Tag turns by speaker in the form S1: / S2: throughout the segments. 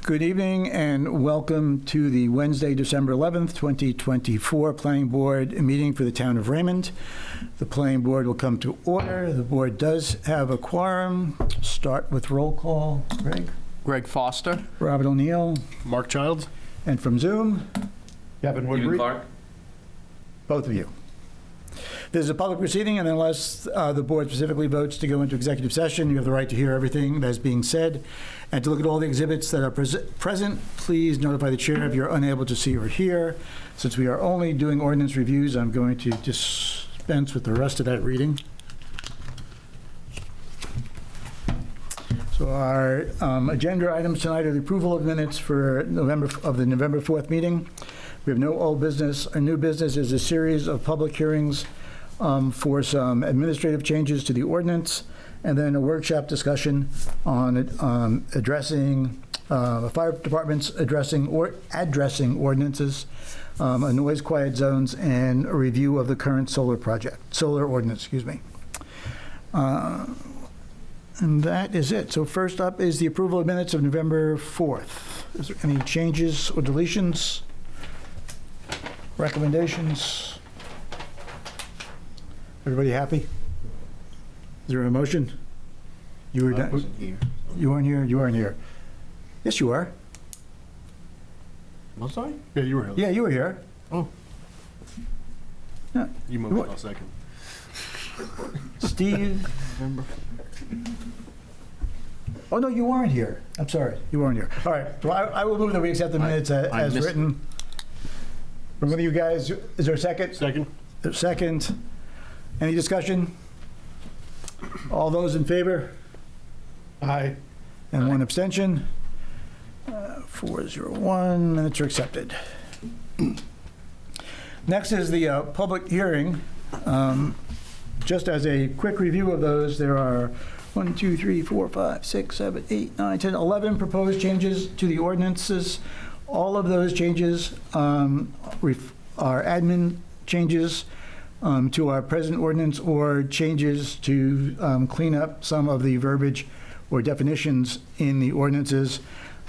S1: Good evening and welcome to the Wednesday, December 11th, 2024 Planning Board meeting for the town of Raymond. The Planning Board will come to order. The board does have a quorum. Start with roll call.
S2: Greg Foster.
S1: Robert O'Neill.
S3: Mark Childs.
S1: And from Zoom,
S3: Kevin Woodbury.
S4: Clark.
S1: both of you. This is a public proceeding, and unless the board specifically votes to go into executive session, you have the right to hear everything that is being said and to look at all the exhibits that are present. Please notify the chair if you're unable to see or hear. Since we are only doing ordinance reviews, I'm going to dispense with the rest of that reading. So our agenda items tonight are the approval of minutes for the November 4th meeting. We have no old business. Our new business is a series of public hearings for some administrative changes to the ordinance, and then a workshop discussion on addressing fire departments addressing ordinances, a noise quiet zones, and a review of the current solar ordinance, excuse me. And that is it. So first up is the approval of minutes of November 4th. Is there any changes or deletions? Recommendations? Everybody happy? Is there a motion? You were done. You weren't here. You weren't here. Yes, you are.
S3: Was I? Yeah, you were here.
S1: Yeah, you were here.
S3: Oh.
S1: Yeah.
S3: You moved. I'll second.
S1: Steve. Oh no, you weren't here. I'm sorry, you weren't here. All right. So I will move that we accept the minutes as written. From one of you guys, is there a second?
S3: Second.
S1: Second. Any discussion? All those in favor?
S3: Aye.
S1: And one abstention. 401, minutes are accepted. Next is the public hearing. Just as a quick review of those, there are 1, 2, 3, 4, 5, 6, 7, 8, 9, 10, 11 proposed changes to the ordinances. All of those changes are admin changes to our present ordinance or changes to clean up some of the verbiage or definitions in the ordinances.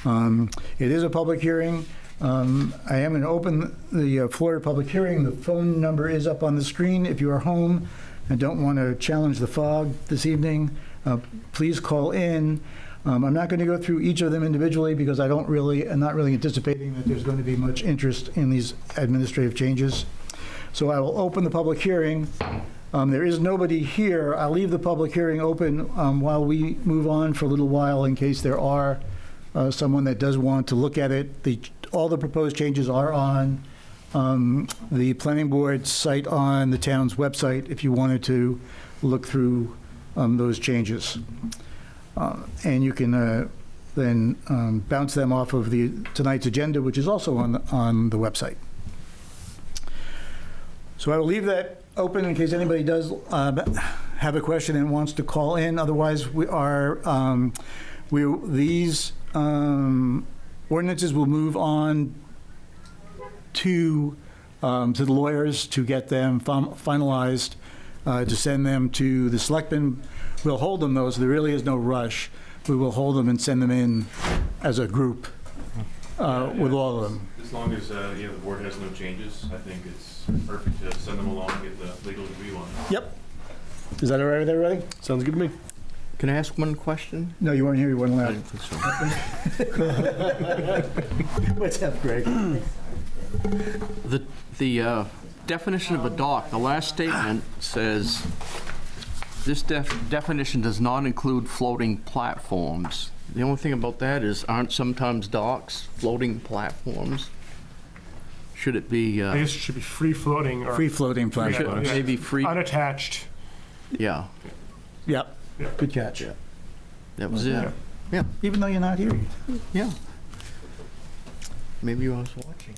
S1: It is a public hearing. I am going to open the floor to public hearing. The phone number is up on the screen. If you are home and don't want to challenge the fog this evening, please call in. I'm not going to go through each of them individually because I'm not really anticipating that there's going to be much interest in these administrative changes. So I will open the public hearing. There is nobody here. I'll leave the public hearing open while we move on for a little while in case there are someone that does want to look at it. All the proposed changes are on the Planning Board site on the town's website if you wanted to look through those changes. And you can then bounce them off of tonight's agenda, which is also on the website. So I will leave that open in case anybody does have a question and wants to call in. Otherwise, these ordinances will move on to the lawyers to get them finalized, to send them to the selectmen. We'll hold them though, so there really is no rush. We will hold them and send them in as a group with all of them.
S4: As long as the board has no changes, I think it's perfect to send them along and get the legal review on it.
S1: Yep. Is that all right with everybody?
S3: Sounds good to me.
S2: Can I ask one question?
S1: No, you weren't here. You weren't
S2: I
S1: allowed.
S2: didn't think so.
S1: What's up, Greg?
S2: The definition of a dock, the last statement says, this definition does not include floating platforms. The only thing about that is, aren't sometimes docks floating platforms? Should it be?
S3: I guess it should be free floating or
S1: Free floating platforms.
S3: Yeah.
S2: Maybe free.
S3: unattached.
S2: Yeah,
S1: Yep.
S3: Yeah.
S1: Good catch.
S2: that was it. Yeah,
S1: Even though you're not here.
S2: yeah. Maybe I was watching.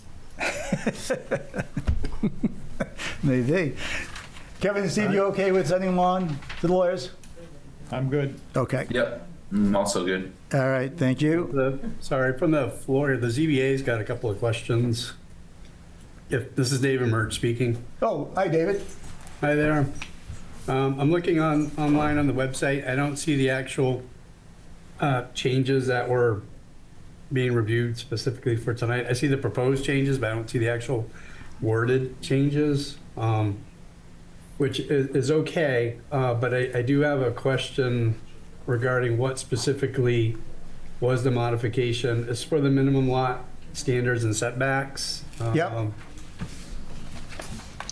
S1: Maybe. Kevin and Steve, you okay with sending them on to the lawyers?
S3: I'm good.
S1: Okay.
S5: Yep, also good.
S1: All right, thank you.
S6: Sorry, from the floor, the ZBA's got a couple of questions. If this is David Mert speaking.
S1: Oh, hi, David.
S6: Hi there. I'm looking online on the website. I don't see the actual changes that were being reviewed specifically for tonight. I see the proposed changes, but I don't see the actual worded changes, which is okay. But I do have a question regarding what specifically was the modification. It's for the minimum lot standards and setbacks.
S1: Yep.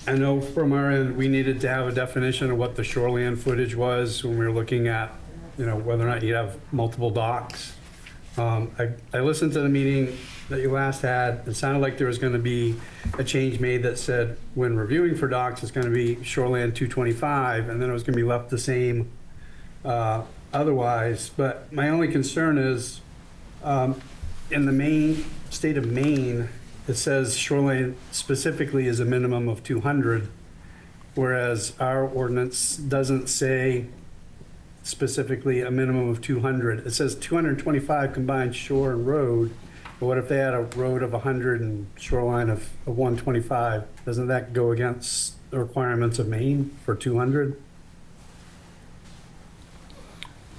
S6: I know from our end, we needed to have a definition of what the shoreland footage was when we were looking at, whether or not you have multiple docks. I listened to the meeting that you last had. It sounded like there was going to be a change made that said when reviewing for docks, it's going to be shoreland 225, and then it was going to be left the same otherwise. But my only concern is in the state of Maine, it says shoreline specifically is a minimum of 200, whereas our ordinance doesn't say specifically a minimum of 200. It says 225 combined shore and road, but what if they had a road of 100 and shoreline of 125? Doesn't that go against the requirements of Maine for 200?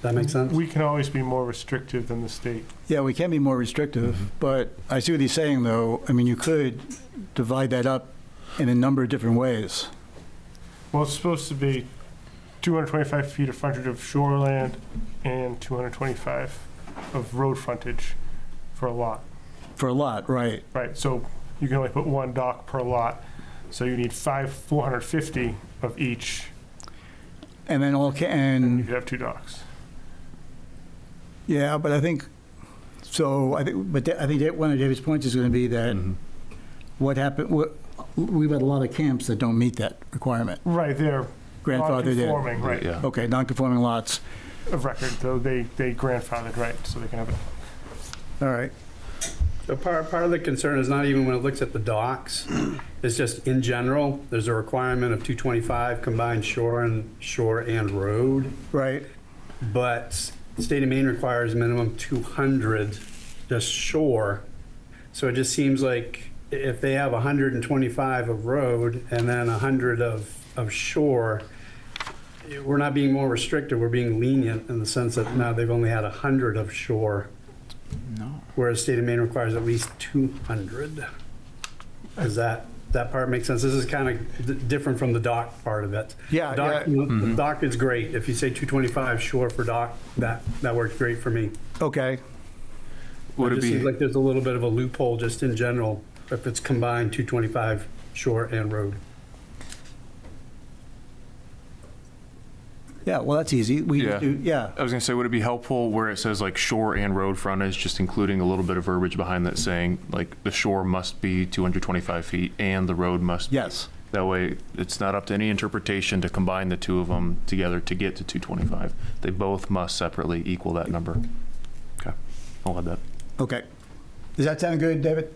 S6: That makes sense?
S3: We can always be more restrictive than the state.
S1: Yeah, we can be more restrictive, but I see what he's saying, though. I mean, you could divide that up in a number of different ways.
S3: Well, it's supposed to be 225 feet of frontage of shoreland and 225 of road frontage for a lot.
S1: For a lot, right.
S3: Right, so you can only put one dock per lot, so you need 450 of each,
S1: And then
S3: and you
S1: and
S3: could have two docks.
S1: yeah, but I think I think that one of David's points is going to be that what happened. We've had a lot of camps that don't meet that requirement.
S3: Right, they're
S1: Grandfathered in.
S3: non-conforming, right,
S2: Yeah.
S1: Okay, non-conforming lots.
S3: of record, so they grandfathered, right, so they can have it.
S1: All right.
S6: So part of the concern is not even when it looks at the docks, it's just in general, there's a requirement of 225 combined shore and road,
S1: Right.
S6: but the state of Maine requires minimum 200 just shore. So it just seems like if they have 125 of road and then 100 of shore, we're not being more restrictive, we're being lenient in the sense that now they've only had 100 of shore.
S2: No.
S6: Whereas state of Maine requires at least 200. Does that part make sense? This is kind of different from the dock part of it.
S1: Yeah,
S6: Dock,
S1: yeah.
S6: The dock is great. If you say 225 shore for dock, that works great for me.
S1: Okay.
S6: It just seems like there's a little bit of a loophole just in general if it's combined 225 shore and road.
S1: Yeah, well, that's easy. We
S7: Yeah.
S1: do, yeah.
S7: I was gonna say, would it be helpful where it says like shore and road frontage, just including a little bit of verbiage behind that saying like the shore must be 225 feet and the road must be.
S1: Yes.
S7: That way, it's not up to any interpretation to combine the two of them together to get to 225. They both must separately equal that number. Okay, I'll add that.
S1: Okay. Does that sound good, David?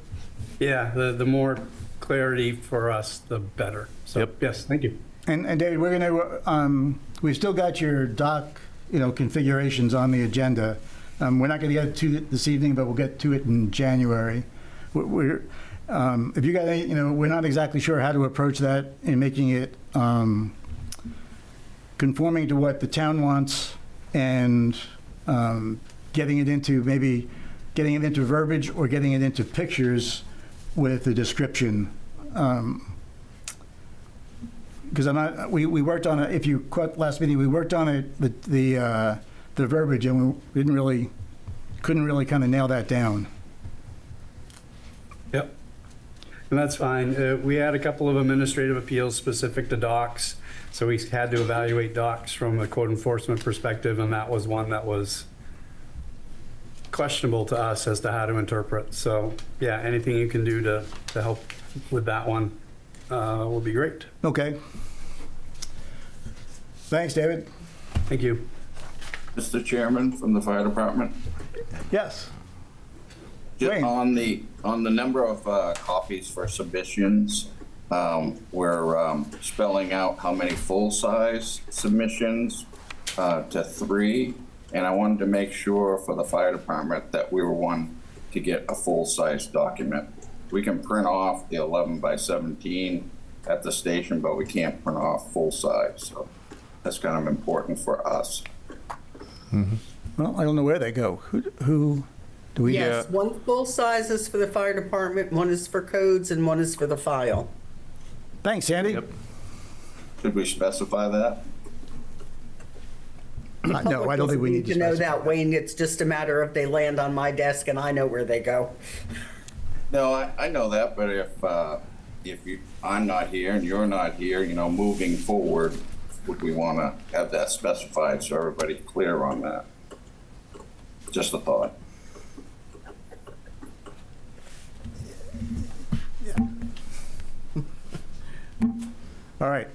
S6: Yeah, the more clarity for us, the better. So,
S7: Yep.
S6: yes, thank you.
S1: And David, we're going to, we've still got your dock, configurations on the agenda. We're not going to get to it this evening, but we'll get to it in January. If you got any, we're not exactly sure how to approach that in making it conforming to what the town wants and getting it into verbiage or getting it into pictures with a description. Because we worked on it, if you caught last meeting, we worked on it, the verbiage, and we couldn't really kind of nail that down.
S6: Yep. And that's fine. We had a couple of administrative appeals specific to docks, so we had to evaluate docks from a code enforcement perspective, and that was one that was questionable to us as to how to interpret. So, yeah, anything you can do to help with that one would be great.
S1: Okay. Thanks, David.
S6: Thank you.
S5: Mr. Chairman, from the fire department.
S1: Yes.
S5: Just
S1: Wayne.
S5: on the number of copies for submissions, we're spelling out how many full-size submissions to 3. And I wanted to make sure for the fire department that we were one to get a full-size document. We can print off the 11 by 17 at the station, but we can't print off full-size. So that's kind of important for us.
S1: Well, I don't know where they go. Who Do we?
S8: Yes, one full size is for the fire department, one is for codes, and one is for the file.
S1: Thanks, Sandy.
S7: Yep.
S5: Should we specify that?
S1: No, I don't think we need to
S8: know
S1: specify.
S8: that, Wayne. It's just a matter of they land on my desk and I know where they go.
S5: No, I know that, but I'm not here and you're not here, moving forward, would we want to have that specified so everybody's clear on that? Just a thought.
S1: All right.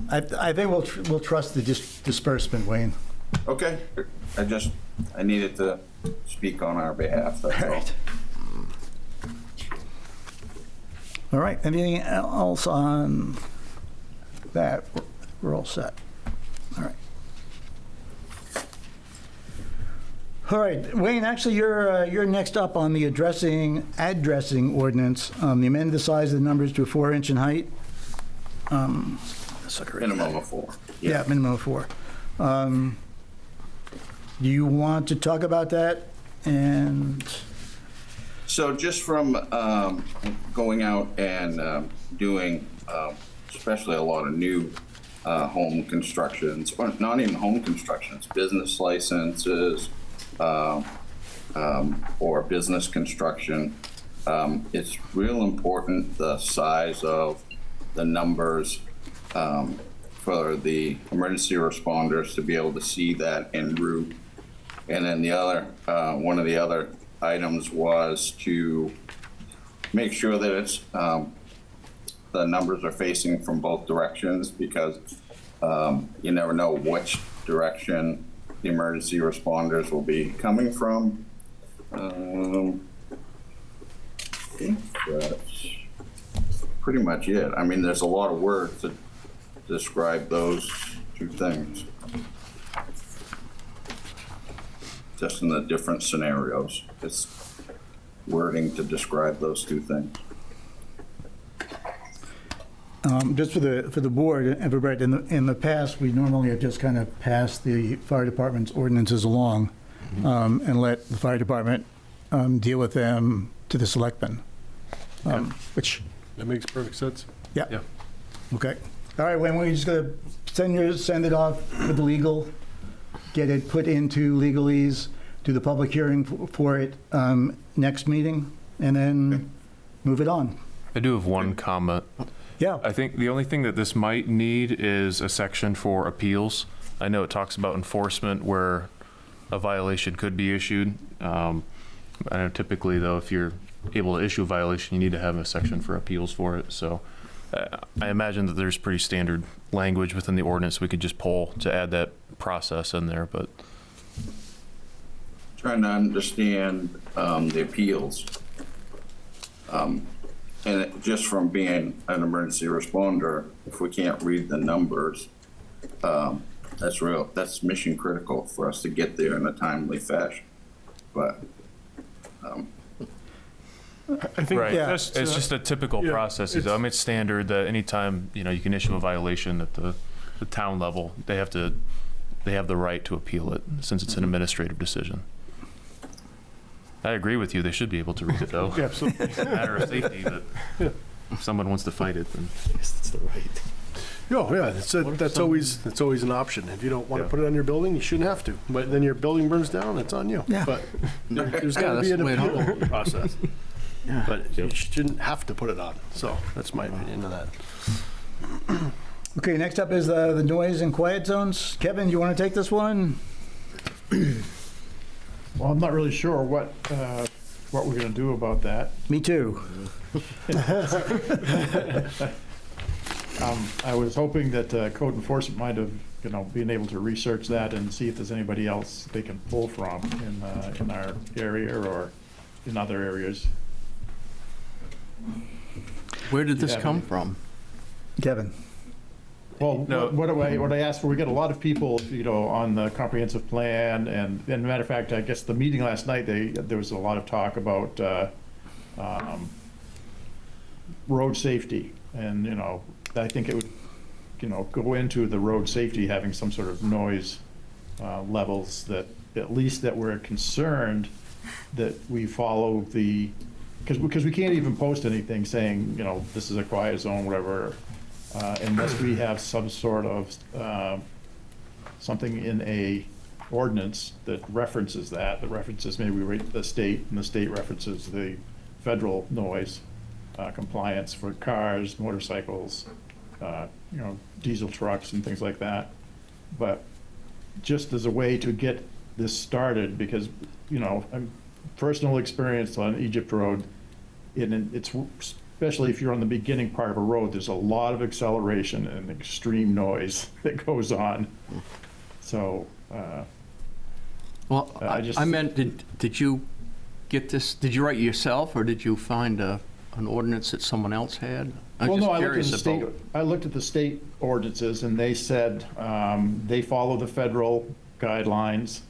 S1: I think we'll trust the disbursement, Wayne.
S5: Okay, I needed to speak on our behalf, that's all.
S1: All right, anything else on that? We're all set. All right. All right, Wayne, actually, you're next up on the addressing ordinance. The amend the size of the numbers to a 4-inch in height.
S5: Minimum of 4.
S1: Yeah, minimum of 4. Do you want to talk about that? And
S5: So just from going out and doing, especially a lot of new home constructions, or not even home constructions, business licenses, or business construction, it's real important the size of the numbers for the emergency responders to be able to see that en route. And then the other, one of the other items was to make sure that it's the numbers are facing from both directions, because you never know which direction the emergency responders will be coming from. I think that's pretty much it. I mean, there's a lot of words to describe those two things, just in the different scenarios. It's wording to describe those two things.
S1: just for the board, everybody, in the past, we normally have just kind of passed the fire department's ordinances along and let the fire department deal with them to the selectmen, which,
S3: That makes perfect sense.
S1: yeah.
S7: Yeah.
S1: Okay. All right, Wayne, we're just going to send it off with legal, get it put into legalese, do the public hearing for it next meeting, and then move it on.
S7: I do have one comment.
S1: Yeah.
S7: I think the only thing that this might need is a section for appeals. I know it talks about enforcement where a violation could be issued. I know typically, though, if you're able to issue a violation, you need to have a section for appeals for it. So I imagine that there's pretty standard language within the ordinance we could just pull to add that process in there, but
S5: Trying to understand the appeals. And just from being an emergency responder, if we can't read the numbers, that's mission critical for us to get there in a timely fashion. But
S3: I think
S7: right.
S3: that's
S7: It's just a typical
S3: yeah,
S7: process. I mean, it's standard that anytime, you can issue a violation at the town level, they have the right to appeal it since it's an administrative decision. I agree with you. They should be able to read it, though.
S3: yeah, absolutely.
S7: It's a matter of safety, but if someone wants to fight it, then
S9: Oh, yeah, that's always an option. If you don't want to
S7: Yeah.
S9: put it on your building, you shouldn't have to. But then your building burns down, it's on you.
S1: Yeah.
S9: But there's got to
S2: that's
S9: be an
S2: the way it
S9: appeal process. But you shouldn't have to put it on. So that's my opinion of that.
S1: Okay, next up is the noise and quiet zones. Kevin, do you want to take this one?
S10: Well, I'm not really sure what we're going to do about that.
S1: Me too.
S10: I was hoping that code enforcement might have, been able to research that and see if there's anybody else they can pull from in our area or in other areas.
S2: Where did this
S10: Yeah.
S2: come from?
S1: Kevin.
S10: Well,
S7: No.
S10: what I asked for, we get a lot of people, on the comprehensive plan, and matter of fact, I guess the meeting last night, there was a lot of talk about road safety, and, I think it would, go into the road safety, having some sort of noise levels that, at least that we're concerned that we follow because we can't even post anything saying, this is a quiet zone, whatever, unless we have some sort of, something in a ordinance that references that references maybe the state, and the state references the federal noise compliance for cars, motorcycles, diesel trucks and things like that. But just as a way to get this started, because, personal experience on Egypt Road, and it's, especially if you're on the beginning part of a road, there's a lot of acceleration and extreme noise that goes on. So,
S2: Well, I meant, did you get this, did you write it yourself, or did you find an ordinance that someone else had?
S10: well, no, I
S2: I
S10: looked at the state ordinances, and they said they follow the federal guidelines,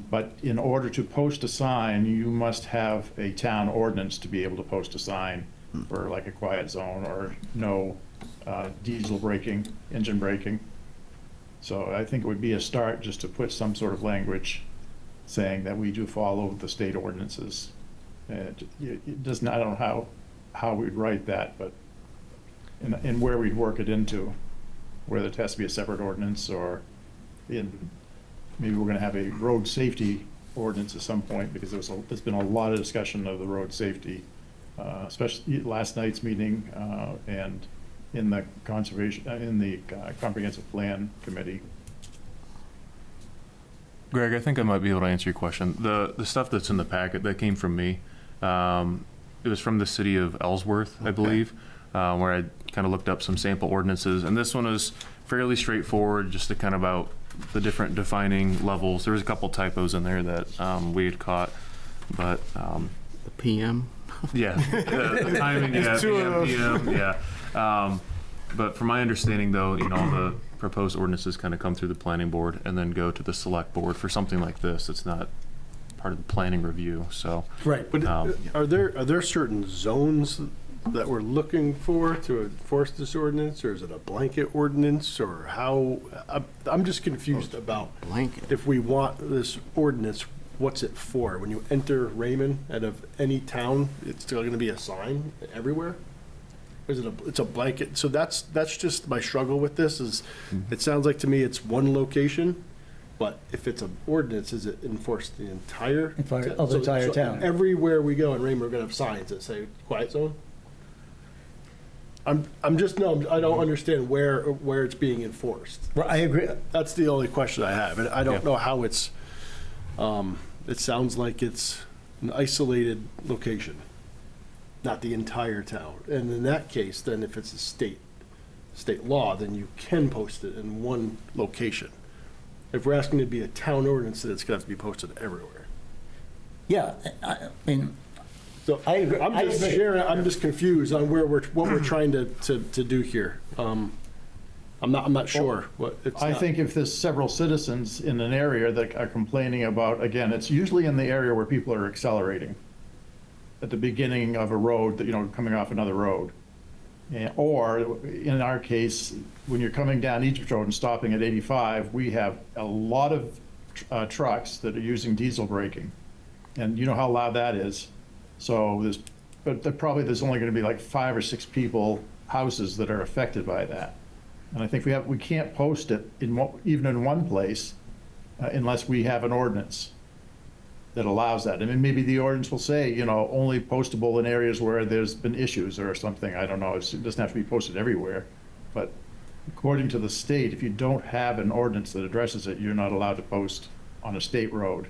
S10: but in order to post a sign, you must have a town ordinance to be able to post a sign for like a quiet zone or no diesel braking, engine braking. So I think it would be a start just to put some sort of language saying that we do follow the state ordinances. It doesn't, I don't know how we'd write that, but, and where we'd work it into, whether it has to be a separate ordinance or maybe we're gonna have a road safety ordinance at some point, because there's been a lot of discussion of the road safety, especially last night's meeting, and in the comprehensive plan committee.
S7: Greg, I think I might be able to answer your question. The stuff that's in the packet, that came from me. It was from the city of Ellsworth, I believe, where I kind of looked up some sample ordinances. And this one is fairly straightforward, just to kind of about the different defining levels. There was a couple typos in there that we had caught, but
S2: The PM?
S7: yeah, the timing, yeah,
S3: Two of
S7: PM, yeah. But from my understanding, though, the proposed ordinances kind of come through the planning board and then go to the select board for something like this. It's not part of the planning review, so.
S1: Right.
S9: But are there certain zones that we're looking for to enforce this ordinance, or is it a blanket ordinance, or how? I'm just confused about
S2: Blanket.
S9: if we want this ordinance, what's it for? When you enter Raymond out of any town, it's still going to be a sign everywhere? Or is it it's a blanket? So that's just my struggle with this is, it sounds like to me it's one location, but if it's an ordinance, is it enforced the entire?
S1: Of the entire town.
S9: Everywhere we go in Raymond, we're going to have signs that say quiet zone? I don't understand where it's being enforced.
S1: Well, I agree.
S9: That's the only question I have, and I don't know how it's, it sounds like it's an isolated location, not the entire town. And in that case, then if it's a state law, then you can post it in one location. If we're asking it to be a town ordinance, then it's gonna have to be posted everywhere.
S1: Yeah, I mean,
S9: So
S1: I agree.
S9: I'm just confused on what we're trying to do here. I'm not sure what it's.
S10: I think if there's several citizens in an area that are complaining about, again, it's usually in the area where people are accelerating at the beginning of a road, coming off another road. Or in our case, when you're coming down Egypt Road and stopping at 85, we have a lot of trucks that are using diesel braking. And you know how loud that is. So there's only going to be like 5 or 6 houses that are affected by that. And I think we can't post it even in one place unless we have an ordinance that allows that. I mean, maybe the ordinance will say, only postable in areas where there's been issues or something. I don't know. It doesn't have to be posted everywhere. But according to the state, if you don't have an ordinance that addresses it, you're not allowed to post on a state road.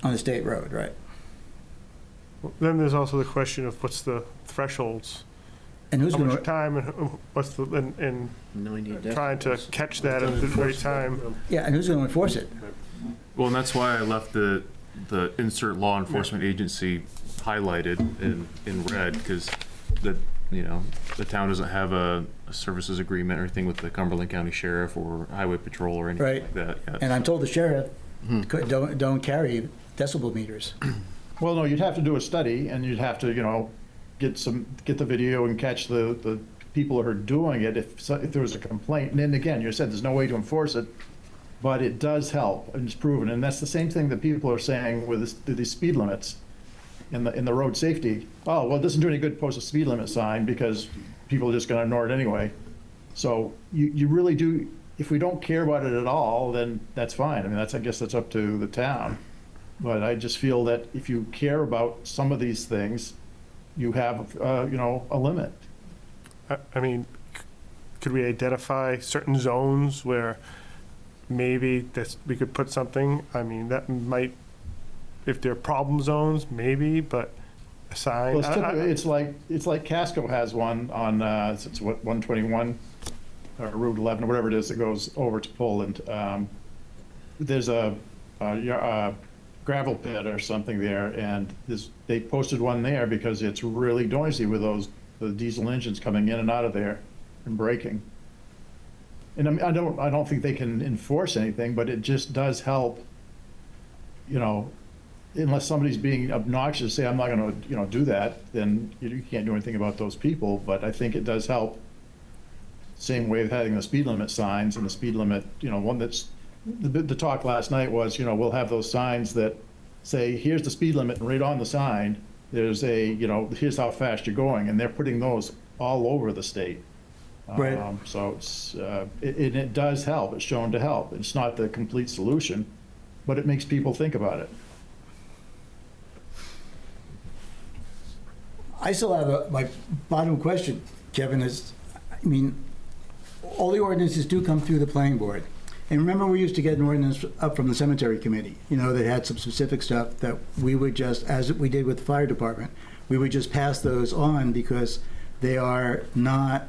S1: on the state road, right?
S3: Then there's also the question of what's the thresholds?
S1: And who's
S3: How
S1: going
S3: much
S1: to,
S3: time and what's the, and
S2: 90
S3: trying to catch that at the right time.
S1: yeah, and who's going to enforce it?
S7: Well, and that's why I left the insert law enforcement agency highlighted in red, because the town doesn't have a services agreement or anything with the Cumberland County Sheriff or Highway Patrol or anything
S1: Right.
S7: like that yet.
S1: And I'm told the sheriff don't carry decibel meters.
S10: Well, no, you'd have to do a study, and you'd have to, get the video and catch the people who are doing it if there was a complaint. And then again, you said there's no way to enforce it. but it does help, and it's proven. And that's the same thing that people are saying with these speed limits in the road safety. Oh, well, it doesn't do any good to post a speed limit sign because people are just going to ignore it anyway. So you really do, if we don't care about it at all, then that's fine. I mean, I guess that's up to the town. But I just feel that if you care about some of these things, you have, a limit.
S3: I mean, could we identify certain zones where maybe we could put something? I mean, that might, if they're problem zones, maybe, but a sign.
S10: Well, it's like Casco has one on, it's what, 121 or Route 11 or whatever it is that goes over to Poland. There's a gravel pit or something there, and they posted one there because it's really noisy with the diesel engines coming in and out of there and braking. And I mean, I don't think they can enforce anything, but it just does help, unless somebody's being obnoxious, say, I'm not gonna, do that, then you can't do anything about those people. But I think it does help. Same way of having the speed limit signs and the speed limit, one that's, the talk last night was, we'll have those signs that say, here's the speed limit, and right on the sign, there's a, here's how fast you're going, and they're putting those all over the state.
S1: Right.
S10: So it's, it does help, it's shown to help. It's not the complete solution, but it makes people think about it.
S1: I still have my bottom question, Kevin, is, I mean, all the ordinances do come through the planning board. And remember, we used to get an ordinance up from the cemetery committee, that had some specific stuff that we would just, as we did with the fire department, we would just pass those on because they are not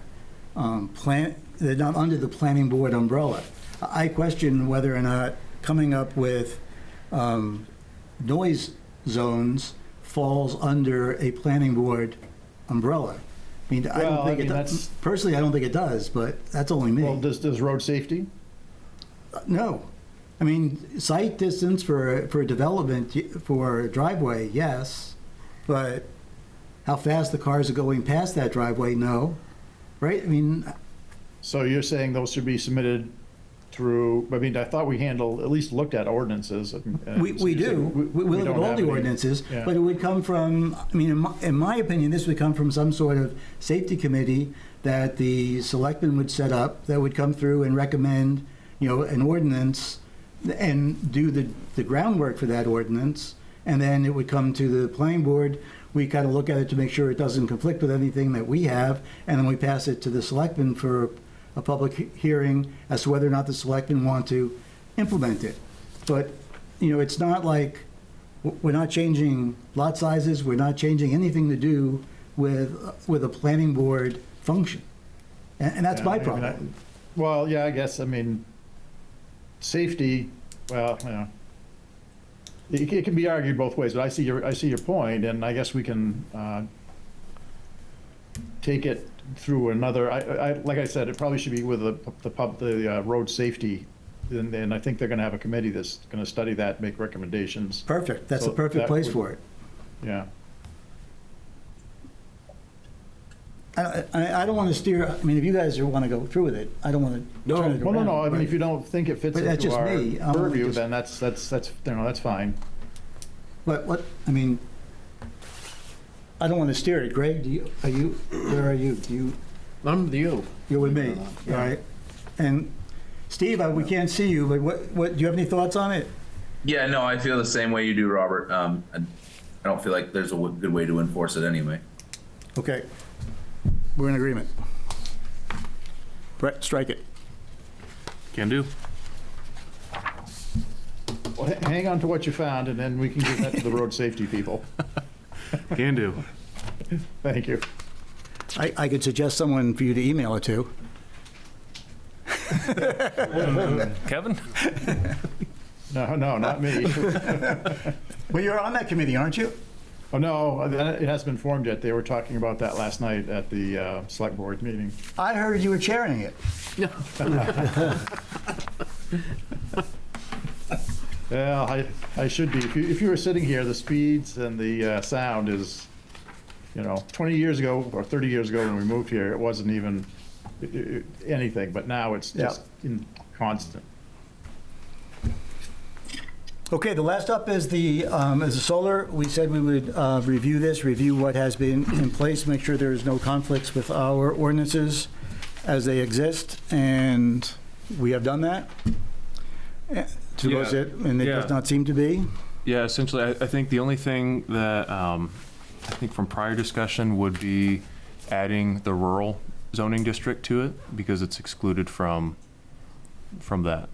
S1: they're not under the planning board umbrella. I question whether or not coming up with noise zones falls under a planning board umbrella. I mean, I don't think it does. Personally, I don't think it does, but that's only me.
S10: Well, does road safety?
S1: No. I mean, sight distance for a development, for a driveway, yes, but how fast the cars are going past that driveway, no. Right? I mean...
S10: So you're saying those should be submitted through, I mean, I thought we at least looked at ordinances.
S1: We do. We look at all the ordinances,
S10: yeah.
S1: But it would come from, I mean, in my opinion, this would come from some sort of safety committee that the selectmen would set up that would come through and recommend, an ordinance and do the groundwork for that ordinance. And then it would come to the planning board. We kind of look at it to make sure it doesn't conflict with anything that we have. And then we pass it to the selectmen for a public hearing as to whether or not the selectmen want to implement it. But, it's not like, we're not changing lot sizes, we're not changing anything to do with a planning board function. And that's my problem.
S10: Well, yeah, I guess, I mean, safety, well, it can be argued both ways, but I see your point, and I guess we can take it through another. Like I said, it probably should be with the road safety, and I think they're going to have a committee that's going to study that, make recommendations.
S1: Perfect. That's
S10: So
S1: the perfect
S10: that
S1: place
S10: would-
S1: for it.
S10: Yeah.
S1: I don't want to steer. I mean, if you guys want to go through with it, I don't want to turn it around.
S10: Well, no. I mean,
S1: but-
S10: if you don't think it fits
S1: But that's
S10: into
S1: just
S10: our
S1: me. I'm
S10: purview,
S1: just-
S10: then that's fine.
S1: But I mean, I don't want to steer it. Greg, where are you?
S2: I'm with you.
S1: You're with me, all right? And Steve, we can't see you, but what, do you have any thoughts on it?
S11: Yeah, no, I feel the same way you do, Robert. I don't feel like there's a good way to enforce it anyway.
S1: Okay, we're in agreement. Brett, strike it.
S7: Can do.
S10: Well, hang on to what you found, and then we can give that to the road safety people.
S7: Can do.
S10: Thank you.
S1: I could suggest someone for you to email it to.
S7: Kevin?
S10: No, not me.
S1: Well, you're on that committee, aren't you?
S10: Oh, no, it hasn't been formed yet. They were talking about that last night at the select board meeting.
S1: I heard you were chairing it.
S10: Yeah, I should be. If you were sitting here, the speeds and the sound is, 20 years ago or 30 years ago when we moved here, it wasn't even anything, but now it's just constant.
S1: Okay, the last up is the solar. We said we would review this, review what has been in place, make sure there's no conflicts with our ordinances as they exist, and we have done that. To
S7: Yeah,
S1: us, and it does
S7: yeah.
S1: not seem to be.
S7: Yeah, essentially, I think the only thing that, I think from prior discussion would be adding the rural zoning district to it, because it's excluded from that.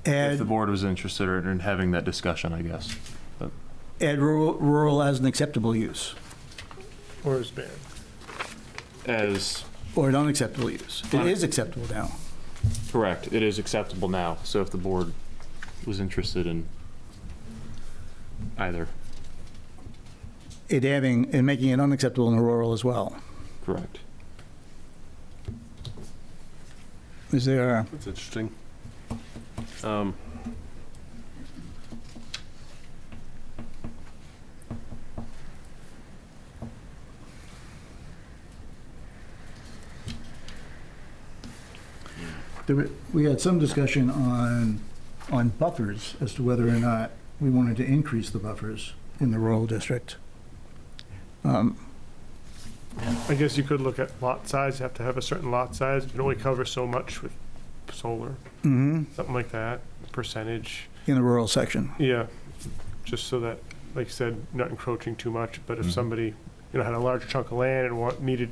S7: If the
S1: Add,
S7: board was interested in having that discussion, I guess. But
S1: add rural as an acceptable use,
S3: Or is banned.
S7: as,
S1: or an unacceptable use. It is acceptable now.
S7: correct, it is acceptable now, so if the board was interested in either,
S1: It adding, and making it unacceptable in the rural as well.
S7: correct.
S1: Is there,
S9: That's interesting.
S1: we had some discussion on buffers as to whether or not we wanted to increase the buffers in the rural district.
S3: I guess you could look at lot size, you have to have a certain lot size, you can only cover so much with solar, something like that, percentage.
S1: In the rural section.
S3: Yeah, just so that, like you said, not encroaching too much, but if somebody, had a large chunk of land and needed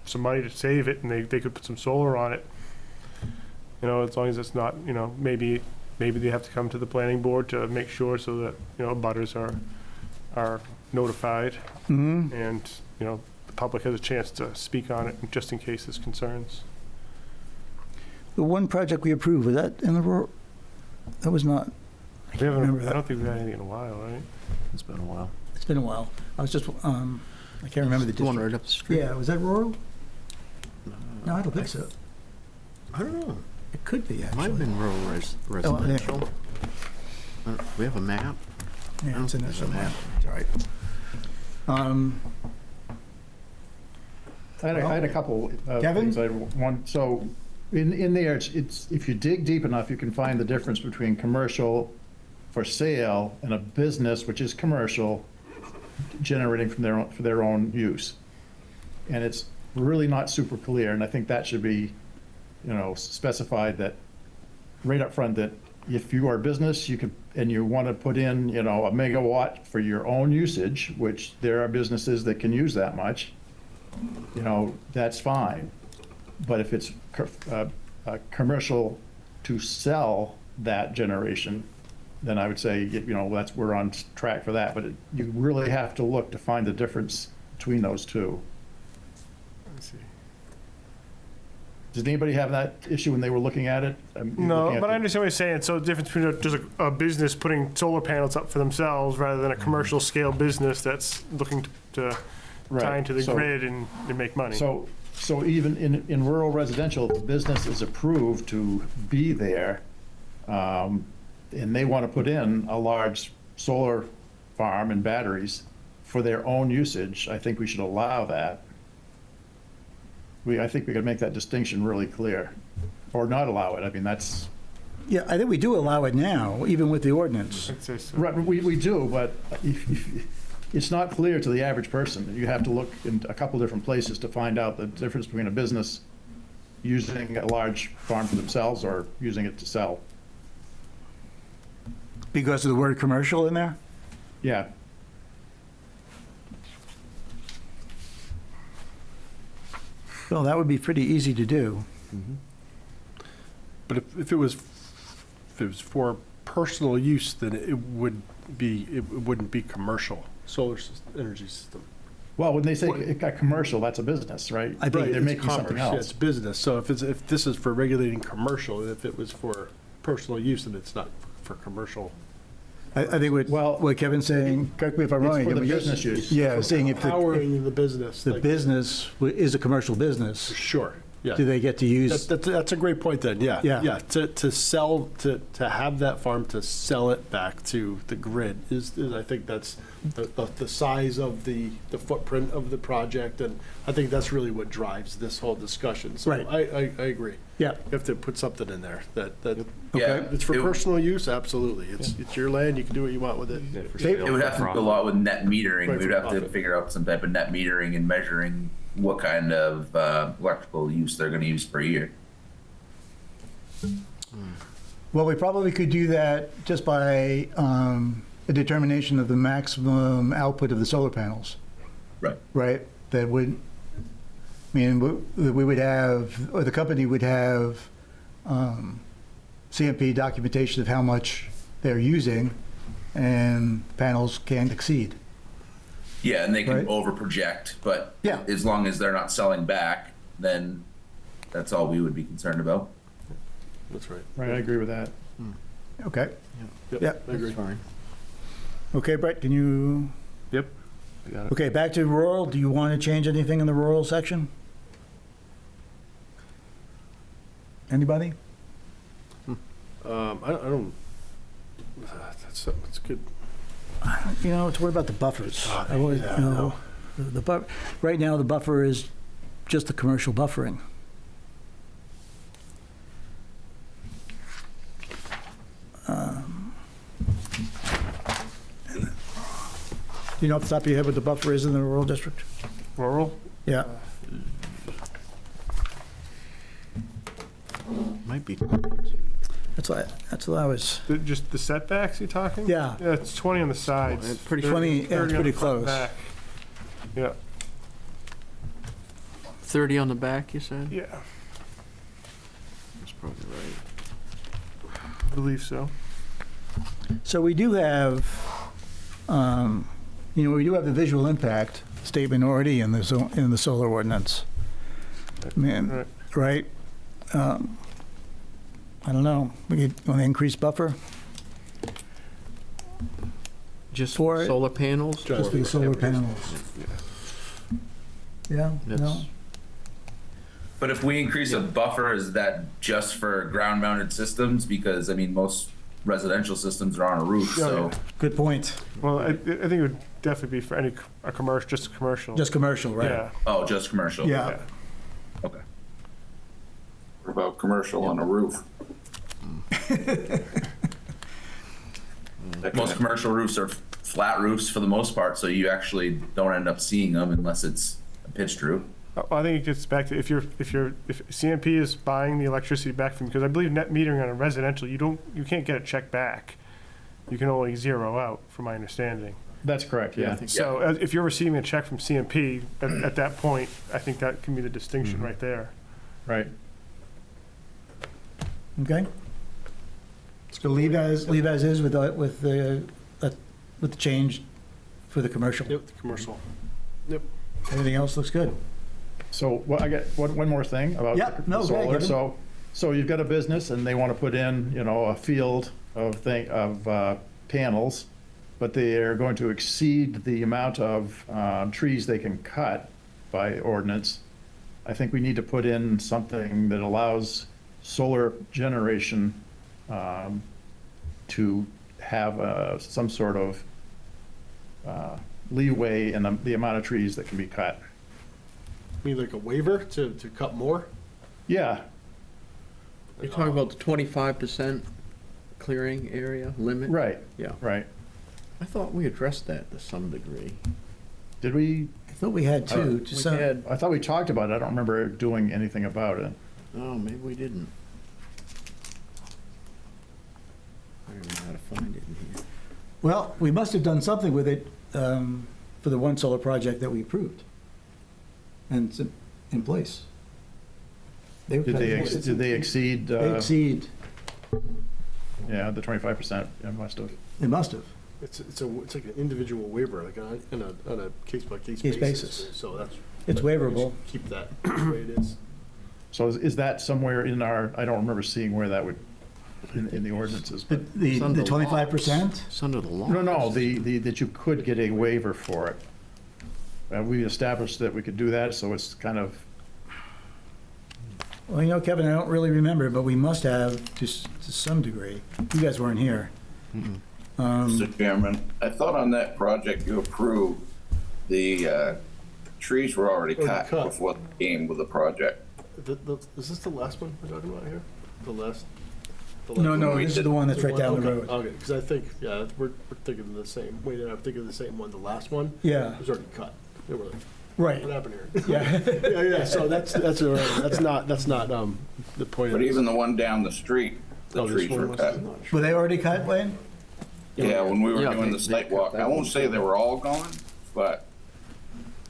S3: some money to save it, and they could put some solar on it, as long as it's not, maybe they have to come to the planning board to make sure so that, butters are notified, and, the public has a chance to speak on it, just in case there's concerns.
S1: The one project we approved, was that in the rural? That was not,
S3: I
S1: remember that.
S3: don't think we've had anything in a while, right?
S7: It's been a while.
S1: it's been a while. I was just, I can't remember the
S2: The one
S1: district.
S2: right up the street.
S1: Yeah, was that rural? No, I don't think so.
S2: I don't know.
S1: It could be,
S2: Might have
S1: actually.
S2: been rural residential. We have a map.
S1: Yeah, it's in there
S2: There's a
S1: somewhere.
S2: map.
S1: It's all right.
S10: I had a couple of
S1: Kevin?
S10: things I want, so in there, it's, if you dig deep enough, you can find the difference between commercial for sale and a business, which is commercial, generating for their own use. And it's really not super clear, and I think that should be, specified that right up front, that if you are a business, you could, and you want to put in, a megawatt for your own usage, which there are businesses that can use that much, that's fine. But if it's commercial to sell that generation, then I would say, we're on track for that. But you really have to look to find the difference between those two.
S3: Let's see.
S10: Did anybody have that issue when they were looking at it?
S3: No, but I understand what you're saying. So the difference between just a business putting solar panels up for themselves rather than a commercial scale business that's looking to tie into the grid and make money.
S10: So even in rural residential, if the business is approved to be there, and they want to put in a large solar farm and batteries for their own usage, I think we should allow that. I think we could make that distinction really clear, or not allow it. I mean, that's,
S1: Yeah, I think we do allow it now, even with the ordinance.
S3: I'd say so.
S10: right, we do, but it's not clear to the average person. You have to look in a couple different places to find out the difference between a business using a large farm for themselves or using it to sell.
S1: Because of the word commercial in there?
S10: Yeah.
S1: Well, that would be pretty easy to do.
S9: But if it was for personal use, then it wouldn't be commercial, energy system.
S10: Well, when they say a commercial, that's a business, right?
S1: I think
S10: They're
S9: It's
S10: making something
S9: commerce, yeah,
S10: else.
S9: it's business. So if this is for regulating commercial, and if it was for personal use, then it's not for commercial.
S1: I think what Kevin's saying, correct me if I'm
S10: It's
S1: wrong.
S10: for the
S1: I mean,
S10: business use.
S1: Yeah, saying if
S9: Powering the business.
S1: the
S9: like-
S1: business is a commercial business,
S9: Sure. Yeah.
S1: do they get to use?
S9: That's a great point then, yeah.
S1: Yeah.
S9: Yeah, to sell, to have that farm, to sell it back to the grid is I think that's the size of the footprint of the project, and I think that's really what drives this whole discussion. So
S1: Right.
S9: I agree.
S1: Yeah,
S9: You have to put something in there that
S5: Yeah,
S9: it's for
S5: it-
S9: personal use, absolutely. It's your land, you can do what you want with it.
S5: It would have to do a lot with net metering.
S9: Right,
S5: We'd
S9: for
S5: have to
S9: profit.
S5: figure out some type of net metering and measuring what kind of electrical use they're gonna use per year.
S1: well, we probably could do that just by a determination of the maximum output of the solar panels,
S5: Right.
S1: right? That would, I mean, we would have, or the company would have CMP documentation of how much they're using, and panels can't exceed.
S5: Yeah, and they can
S1: Right.
S5: over project, but
S1: Yeah.
S5: as long as they're not selling back, then that's all we would be concerned about.
S9: That's right.
S10: Right, I agree with that.
S1: Okay. Yeah.
S9: I agree.
S2: Fine.
S1: Okay, Brett, can you,
S7: Yep. I got it.
S1: okay, back to rural. Do you want to change anything in the rural section? Anybody?
S9: I don't, that's good.
S1: You know, it's worried about the buffers. I always,
S9: yeah,
S1: you
S9: I
S1: know,
S9: know.
S1: right now, the buffer is just the commercial buffering. Do you know off the top of your head what the buffer is in the rural district?
S3: Rural?
S1: Yeah.
S2: Might be.
S1: That's what I was,
S3: Just the setbacks you're talking?
S1: Yeah.
S3: Yeah, it's 20 on the sides.
S2: It's pretty
S1: 20, yeah, it's
S3: 30 on
S1: pretty
S3: the front and
S1: close.
S3: back. Yeah,
S2: 30 on the back, you said?
S3: yeah,
S2: That's probably right.
S3: I believe so.
S1: So we do have, we do have the visual impact statement already in the solar ordinance. I mean,
S3: Right.
S1: right? I don't know, we want to increase buffer?
S2: Just
S1: For it?
S2: solar panels?
S1: Just for the solar panels? Yeah, no?
S2: That's,
S5: But if we increase a buffer, is that just for ground mounted systems? Because, I mean, most residential systems are on a roof, so.
S1: Good point.
S3: Well, I think it would definitely be for a commercial, just a commercial.
S1: Just commercial, right?
S3: Yeah,
S5: Oh, just commercial?
S1: Yeah.
S3: yeah.
S5: Okay. What about commercial on a roof? Most commercial roofs are flat roofs for the most part, so you actually don't end up seeing them unless it's a pitched roof.
S3: Well, I think it gets back to if CMP is buying the electricity back from, because I believe net metering on a residential, you can't get a check back. You can only zero out, from my understanding.
S10: That's correct,
S2: yeah, I
S10: yeah.
S2: think
S3: So if you're receiving a check from CMP, at that point, I think that can be the distinction
S10: Mm-hmm.
S3: right there.
S10: Right.
S1: Okay? So leave as is with the change for the commercial.
S9: Yep, the commercial.
S1: Everything else looks good.
S10: So, well, I got one more thing about
S1: Yeah,
S10: the
S1: no, go ahead,
S10: solar.
S1: Kevin.
S10: So you've got a business and they want to put in, a field of panels, but they are going to exceed the amount of trees they can cut by ordinance. I think we need to put in something that allows solar generation to have some sort of leeway in the amount of trees that can be cut.
S9: Mean like a waiver to cut more?
S10: Yeah,
S2: you're talking about the 25% clearing area limit?
S10: right,
S2: Yeah.
S10: right.
S2: I thought we addressed that to some degree.
S10: Did we?
S1: I thought we had two. to
S2: We
S1: some-
S2: had,
S10: I thought we talked about it. I don't remember doing anything about it.
S2: oh, maybe we didn't. I don't know how to find it in here.
S1: Well, we must have done something with it for the one solar project that we approved. And it's in place.
S10: Did they exceed,
S1: They exceed,
S10: yeah, the 25%? Yeah, must have.
S1: they must have.
S9: It's like an individual waiver, like on a case-by-case
S1: Case
S9: basis.
S1: basis.
S9: So that's.
S1: It's waiverable.
S9: Keep that the way it is.
S10: So is that somewhere in our, I don't remember seeing where that would, in the ordinances,
S1: The
S10: but.
S2: It's under
S1: 25%?
S2: It's under the law.
S10: No, that you could get a waiver for it. We established that we could do that, so it's kind of,
S1: Well, you know, Kevin, I don't really remember, but we must have to some degree. You guys weren't here.
S5: Mr. Chairman, I thought on that project you approved, the trees were already cut
S9: cut.
S5: before they came with the project.
S9: Is this the last one we're talking about here? The last?
S1: No, no, this is the one that's right down the
S9: Okay,
S1: road.
S9: Okay, because I think, yeah, we're thinking the same, Wayne and I are thinking the same one, the last one.
S1: Yeah.
S9: Was already cut. They were like,
S1: Right,
S9: what happened here?
S1: yeah.
S9: Yeah, so that's all right. That's not, the point of
S5: But
S9: this.
S5: even the one down the street, the
S9: Oh, this
S5: trees
S9: one
S5: were
S9: was-
S5: cut.
S9: I'm not sure.
S1: Were they already cut, Wayne?
S5: Yeah, when we were
S2: Yeah,
S5: doing
S2: they-
S5: the
S2: they
S5: site
S2: cut
S5: walk,
S2: that
S5: I
S2: one
S5: won't say
S2: too.
S5: they were all gone, but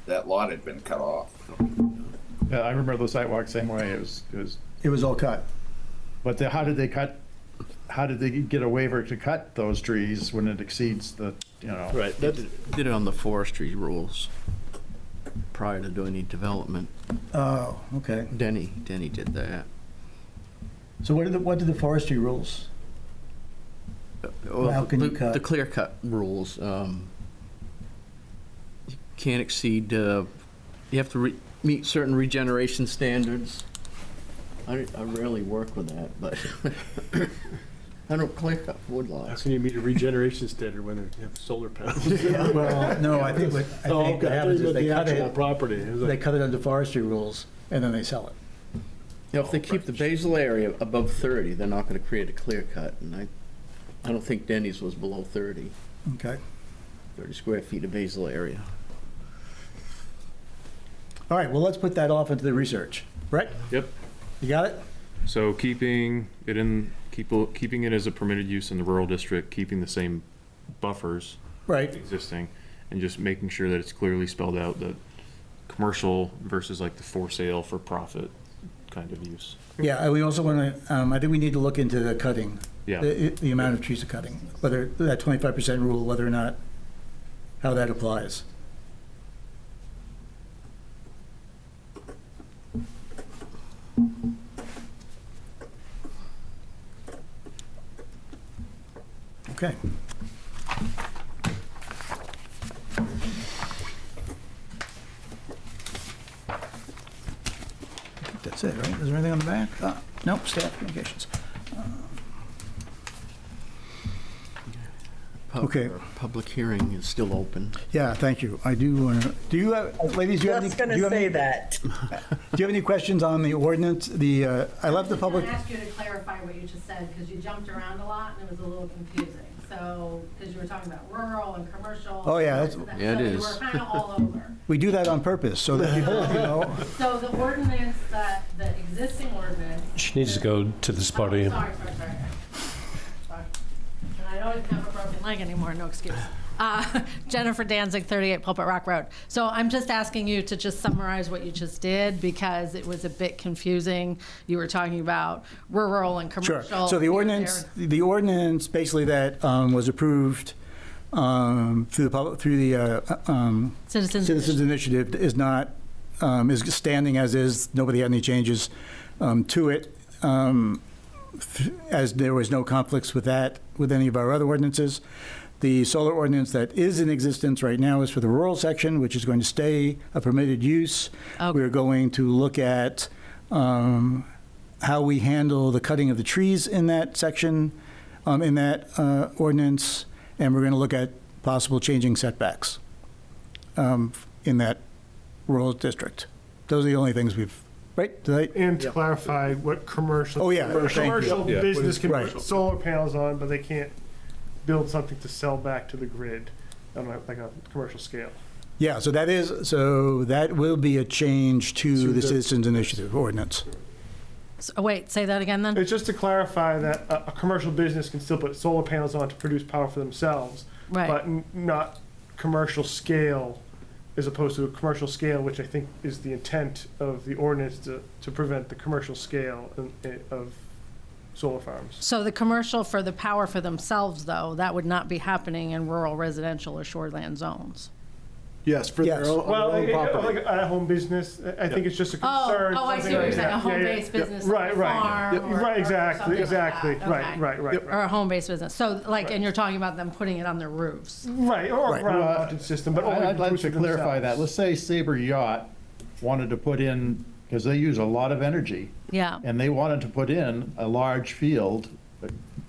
S5: that lot had been cut off.
S10: Yeah, I remember the sidewalk same way. It was,
S1: It was all cut.
S10: but how did they get a waiver to cut those trees when it exceeds the, you know?
S9: Right, that's,
S2: Did it on the forestry rules prior to doing any development.
S1: Oh, okay.
S2: Denny did that.
S1: So what did the forestry rules?
S2: Well,
S1: How can you
S2: the-
S1: cut?
S2: The clear cut rules, you can't exceed, you have to meet certain regeneration standards. I rarely work with that, but I don't clear cut wood
S9: how
S2: lots.
S9: can you meet a regeneration standard when they have solar panels?
S1: Well, no, I think what
S9: Oh, okay, I thought
S1: happens
S9: you
S1: is
S9: meant
S1: they
S9: the
S1: cut
S9: actual
S1: it,
S9: property. It was
S1: they
S9: like,
S1: cut it under forestry rules, and then they sell it.
S2: You know, if they keep the basal area above 30, they're not gonna create a clear cut, and I don't think Denny's was below 30
S1: Okay.
S2: square feet of basal area.
S1: All right, well, let's put that off into the research. Right?
S7: Yep.
S1: You got it?
S7: So keeping it as a permitted use in the rural district, keeping the same buffers
S1: Right.
S7: existing, and just making sure that it's clearly spelled out that commercial versus like the for sale, for profit kind of use.
S1: Yeah, and we also want to, I think we need to look into the cutting.
S7: Yeah.
S1: The amount of trees to cutting, whether that 25% rule, whether or not, how that applies. Okay. I think that's it, right? Is there anything on the back? Nope, staff communications. Okay.
S2: Public hearing is still open.
S1: Yeah, thank you. I do want to, do you have, ladies, do you have any?
S8: Just gonna
S1: do you have
S8: say
S1: any-
S8: that.
S1: Do you have any questions on the ordinance? I left the public,
S12: I was going to ask you to clarify what you just said, because you jumped around a lot and it was a little confusing. So, because you were talking about rural and commercial.
S1: Oh, yeah,
S12: so
S1: that's-
S2: Yeah, it
S12: you
S2: is.
S12: were kind of all over.
S1: we do that on purpose, so that people, you know.
S12: So the ordinance, the existing ordinance.
S13: She needs to go to this podium.
S12: Oh, sorry. And I don't even have a broken leg anymore, no excuse. Jennifer Danzig, 38 Pulpit Rock Road. So I'm just asking you to just summarize what you just did, because it was a bit confusing. You were talking about rural and
S1: Sure.
S12: commercial.
S1: So the ordinance basically that was approved through the Citizens Initiative is not, is standing as is. Nobody had any changes to it, as there was no conflicts with that, with any of our other ordinances. The solar ordinance that is in existence right now is for the rural section, which is going to stay a permitted use.
S12: Okay.
S1: We're going to look at how we handle the cutting of the trees in that section, in that ordinance, and we're going to look at possible changing setbacks in that rural district. Those are the only things we've, right? Did I-
S3: And to clarify what commercial.
S1: Oh, yeah, thank you.
S3: Commercial
S7: Yeah.
S3: business can
S1: Right.
S3: put solar panels on, but they can't build something to sell back to the grid on like a commercial scale.
S1: Yeah, so that will be a change to
S3: To
S1: the
S3: the-
S1: Citizens Initiative ordinance.
S12: Wait, say that again then?
S3: It's just to clarify that a commercial business can still put solar panels on to produce power for themselves,
S12: Right.
S3: but not commercial scale, as opposed to a commercial scale, which I think is the intent of the ordinance to prevent the commercial scale of solar farms.
S12: So the commercial for the power for themselves, though, that would not be happening in rural residential or shoreland zones?
S9: yes, for their
S1: Yes.
S9: own,
S3: Well,
S9: on their own
S3: like
S9: property.
S3: a home business, I think it's just a concern.
S12: Oh, I see
S3: something
S12: what you're
S3: like
S12: saying, a
S3: that. Yeah, yeah,
S12: home-based
S3: yeah.
S12: business,
S3: Right,
S12: like a
S3: right.
S12: farm
S3: Yep,
S12: or-
S3: right,
S12: or
S3: exactly,
S12: something like
S3: exactly,
S12: that.
S3: right,
S12: Okay.
S3: right, right.
S12: Or a home-based business. So like,
S3: Right.
S12: and you're talking about them putting it on their roofs.
S3: Right, or a
S1: Right.
S3: ground-mounted system, but only
S10: I'd like
S3: produce
S10: to
S3: for
S10: clarify that.
S3: themselves.
S10: Let's say Sabre Yacht wanted to put in because they use a lot of energy.
S12: Yeah.
S10: And they wanted to put in a large field,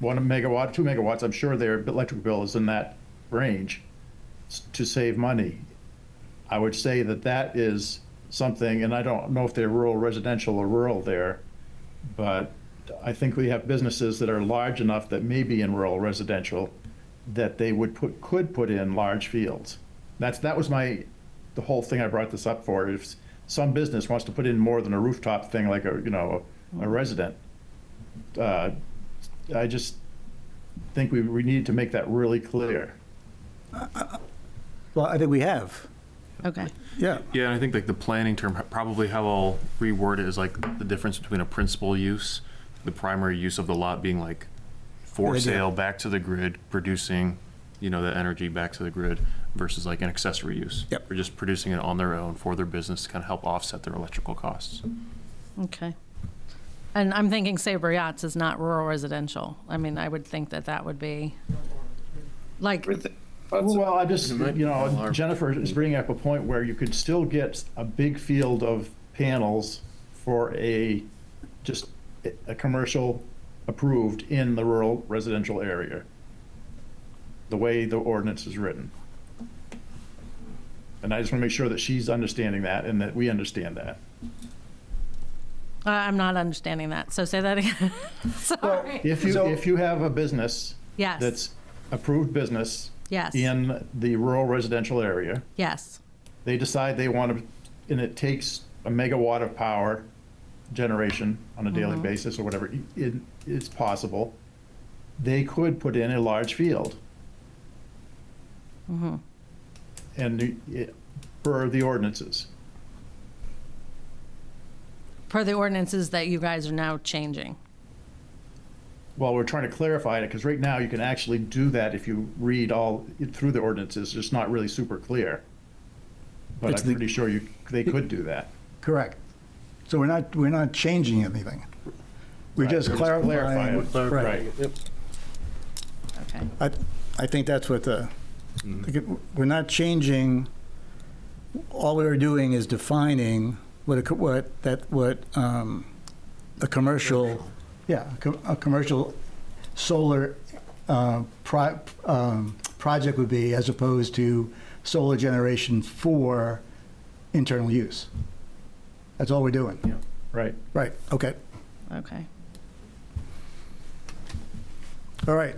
S10: 1 megawatt, 2 megawatts, I'm sure their electric bill is in that range, to save money. I would say that that is something, and I don't know if they're rural residential or rural there, but I think we have businesses that are large enough that may be in rural residential that they could put in large fields. That was the whole thing I brought this up for. If some business wants to put in more than a rooftop thing like a resident, I just think we need to make that really clear.
S1: Well, I think we have.
S12: Okay.
S1: Yeah.
S7: Yeah, and I think like the planning term, probably how I'll reword it is like the difference between a principal use, the primary use of the lot being like for
S1: Good idea.
S7: sale back to the grid, producing, the energy back to the grid, versus like an accessory use.
S1: Yep.
S7: Or just producing it on their own for their business to kind of help offset their electrical costs.
S12: Okay. And I'm thinking Sabre Yachts is not rural residential. I mean, I would think that would be, like,
S10: Well, I just, Jennifer is bringing up a point where you could still get a big field of panels for just a commercial approved in the rural residential area, the way the ordinance is written. And I just want to make sure that she's understanding that and that we understand that.
S12: I'm not understanding that. So say that again. Sorry.
S10: If you have a business
S12: Yes.
S10: that's approved business
S12: Yes.
S10: in the rural residential area,
S12: Yes.
S10: they decide they want to, and it takes a megawatt of power generation on a daily basis or whatever it's possible, they could put in a large field. And per the ordinances.
S12: Per the ordinances that you guys are now changing.
S10: Well, we're trying to clarify it, because right now you can actually do that if you read all through the ordinances. It's just not really super clear. But
S1: It's
S10: I'm pretty sure they could do that.
S1: Correct. So we're not changing anything. We're just clarifying.
S10: Right.
S12: Okay.
S1: I think that's what we're not changing. All we were doing is defining what a commercial, a commercial solar project would be, as opposed to solar generation for internal use. That's all we're doing.
S10: Yeah. Right.
S1: Right, okay.
S12: Okay.
S1: All right.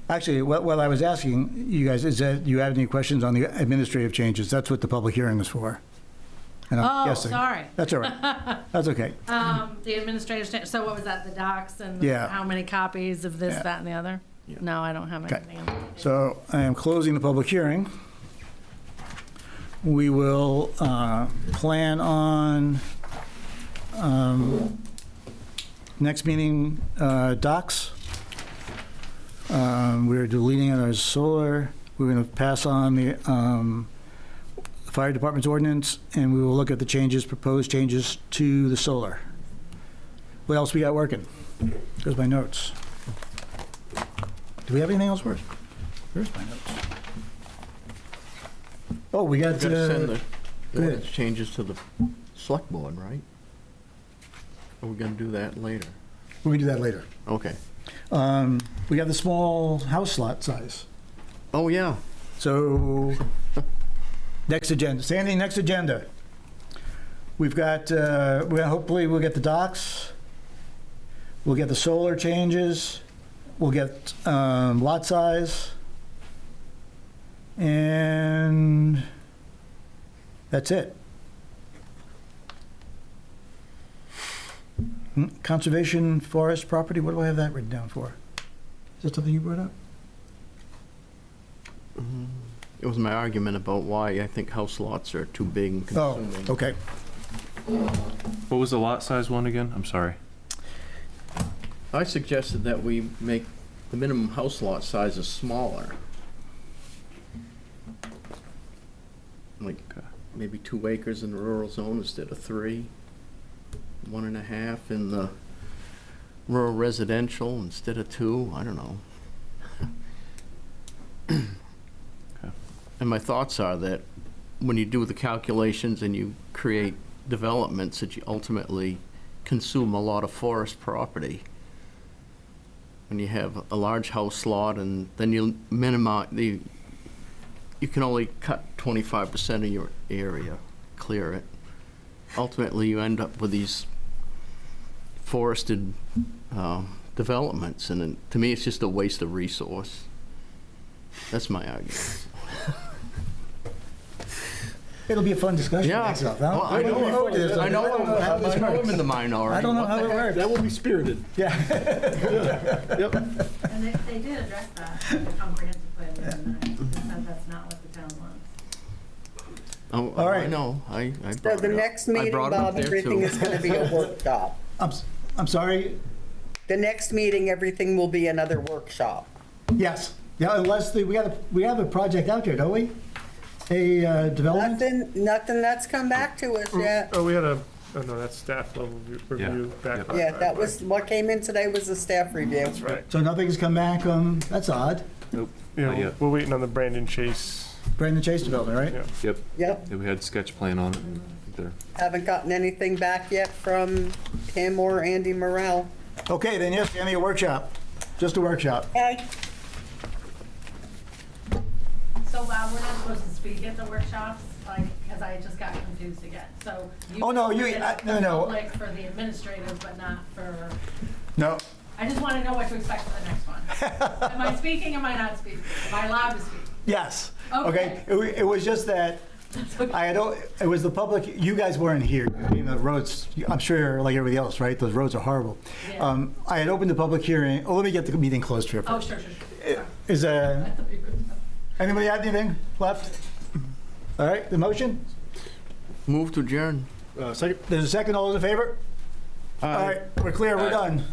S1: Actually, what I was asking you guys is that you have any questions on the administrative changes? That's what the public hearing is for. And I'm guessing.
S12: Sorry.
S1: That's all right. That's okay.
S12: The administrative, so what was that, the docs and
S1: Yeah.
S12: how many copies of this,
S1: Yeah.
S12: that, and the other? No, I don't have
S1: Okay.
S12: anything.
S1: So I am closing the public hearing. We will plan on next meeting docs. We're deleting our solar. We're going to pass on the fire department's ordinance, and we will look at the proposed changes to the solar. What else we got working? There's my notes. Do we have anything else for us? Where's my notes? Oh, we got,
S2: Gotta send
S1: go
S2: the
S1: ahead.
S2: changes to the select board, right? Or we're gonna do that later?
S1: We can do that later.
S2: Okay.
S1: We got the small house lot size.
S2: Oh, yeah.
S1: So, next agenda, Sandy, next agenda. We've got, hopefully we'll get the docs. We'll get the solar changes. We'll get lot size. And that's it. Conservation forest property, what do I have that written down for? Is that something you brought up?
S2: It was my argument about why I think house lots are too big and
S1: Oh,
S2: consuming.
S1: okay.
S7: What was the lot size one again? I'm sorry.
S2: I suggested that we make the minimum house lot sizes smaller. Like maybe 2 acres in the rural zone instead of 3. 1.5 in the rural residential instead of 2. I don't know. And my thoughts are that when you do the calculations and you create developments that you ultimately consume a lot of forest property. When you have a large house lot and then you minimize, you can only cut 25% of your area, clear it. Ultimately, you end up with these forested developments, and to me, it's just a waste of resource. That's my argument.
S1: It'll be a fun discussion.
S2: Yeah.
S1: next month.
S2: Well, I know
S1: how this
S2: I'm
S1: works.
S2: in the minority.
S1: I don't know
S2: What
S1: how
S2: the
S1: it
S2: heck?
S1: works.
S9: That will be spirited.
S1: Yeah.
S9: Yep.
S12: And they did address that in the comprehensive plan, and they said that's not what the town wants.
S2: Oh,
S1: All right.
S2: I know. I
S8: So
S2: brought
S8: the
S2: it up.
S8: next
S2: I
S8: meeting,
S2: brought it up
S8: Bob,
S2: there,
S8: everything
S2: too.
S8: is gonna be a workshop.
S1: I'm sorry?
S8: The next meeting, everything will be another workshop.
S1: Yes. Yeah, unless we have a project out there, don't we? A development?
S8: Nothing that's come back to us yet.
S3: Oh, we had oh no, that's staff level review back.
S8: Yeah, that was, what came in today was the staff review.
S3: That's right.
S1: So nothing's come back, that's odd.
S7: Nope.
S3: Yeah,
S7: Not yet.
S3: we're waiting on the Brandon Chase.
S1: Brandon Chase development, right?
S3: Yeah.
S7: Yep.
S8: Yep,
S7: Yeah, we had sketch plan on it there.
S8: haven't gotten anything back yet from him or Andy Morrell.
S1: Okay, then yes, give me a workshop. Just a workshop.
S8: Okay.
S12: So Bob, we're not supposed to speak at the workshops, like, because I just got confused again. So you.
S1: Oh, no, no.
S12: Public for the administrative, but not for,
S1: No.
S12: I just want to know what to expect for the next one. Am I speaking, am I not speaking? Am I allowed to speak?
S1: Yes.
S12: Okay.
S1: It was just that it was the public, you guys weren't here. I mean, the roads, I'm sure like everybody else, right? Those roads are horrible.
S12: Yeah.
S1: I had opened the public hearing. Oh, let me get the meeting closed here.
S12: Oh, sure. Sorry.
S1: Is
S12: I thought you were-
S1: anybody have anything left? All right, the motion?
S2: Move to adjourn.
S9: Second.
S1: There's a second, all those in favor? All right, we're clear, we're done.